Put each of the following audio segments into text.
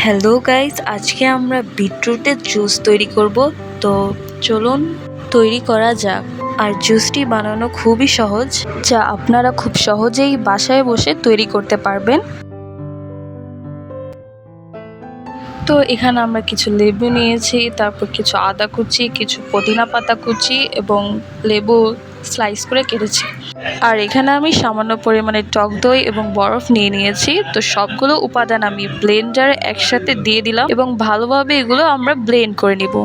Hello guys, আজকে আমরা বিটরুটের juice তৈরি করব। তো চলুন তৈরি করা যাক। আর জুসটি বানানো খুবই সহজ, যা আপনারা খুব সহজেই বাসায় বসে তৈরি করতে পারবেন। তো এখানে আমরা কিছু লেবু নিয়েছি, তারপর কিছু আদা কুচি, কিছু পুদিনা পাতা কুচি এবং লেবু স্লাইস করে কেটেছি। আর এখানে আমি সামান্য পরিমাণে টক দই এবং বরফ নিয়েছি। তো সবগুলো উপাদান আমি ব্লেন্ডারে একসাথে দিয়ে দিলাম এবং ভালোভাবে এগুলো আমরা ব্লেন্ড করে নিব।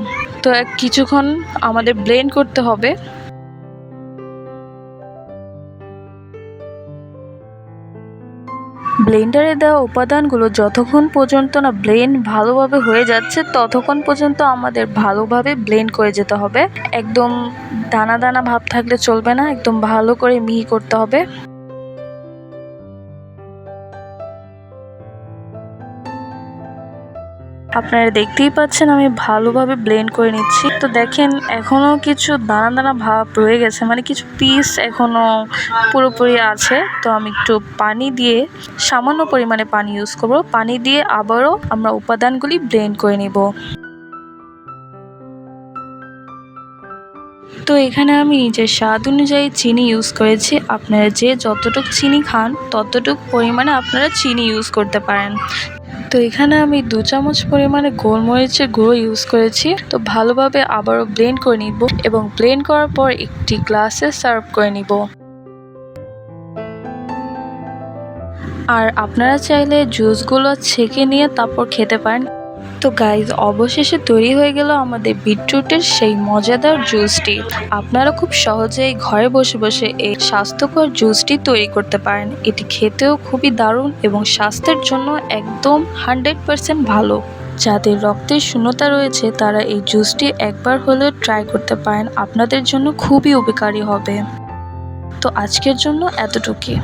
তো কিছুক্ষণ আমাদের ব্লেন্ড করতে হবে। ব্লেন্ডারে দেওয়া উপাদানগুলো যতক্ষণ পর্যন্ত না ব্লেন্ড ভালোভাবে হয়ে যাচ্ছে ততক্ষণ পর্যন্ত আমাদের ভালোভাবে ব্লেন্ড করে যেতে হবে। একদম দানা দানা ভাব থাকলে চলবে না, একদম ভালো করে মিহি করতে হবে। আপনারা দেখতেই পাচ্ছেন আমি ভালোভাবে ব্লেন্ড করে নিচ্ছি। তো দেখেন এখনো কিছু দানা দানা ভাব রয়ে গেছে, মানে কিছু পিস এখনো পুরোপুরি আছে। তো আমি একটু পানি দিয়ে, সামান্য পরিমাণে পানি ইউজ করব। পানি দিয়ে আবারও আমরা উপাদানগুলি ব্লেন্ড করে নিব। তো এখানে আমি নিজের স্বাদ অনুযায়ী চিনি ইউজ করেছি। আপনারা যে যতটুকু চিনি খান ততটুকু পরিমাণে আপনারা চিনি ইউজ করতে পারেন। তো এখানে আমি 2 চামচ পরিমাণে গোলমরিচের গুঁড়ো ইউজ করেছি। তো ভালোভাবে আবারও ব্লেন্ড করে নিব এবং ব্লেন্ড করার পর একটি গ্লাসে সার্ভ করে নিব। আর আপনারা চাইলে জুসগুলো ছেঁকে নিয়ে তারপর খেতে পারেন। তো গাইজ, অবশেষে তৈরি হয়ে গেল আমাদের বিটরুটের সেই মজাদার জুসটি। আপনারা খুব সহজেই ঘরে বসে বসে এই স্বাস্থ্যকর জুসটি তৈরি করতে পারেন। এটি খেতেও খুবই দারুণ এবং স্বাস্থ্যের জন্য একদম 100% ভালো। যাদের রক্তের শূন্যতা রয়েছে তারা এই জুসটি একবার হলেও ট্রাই করতে পারেন, আপনাদের জন্য খুবই উপকারী হবে। তো আজকের জন্য এতটুকুই।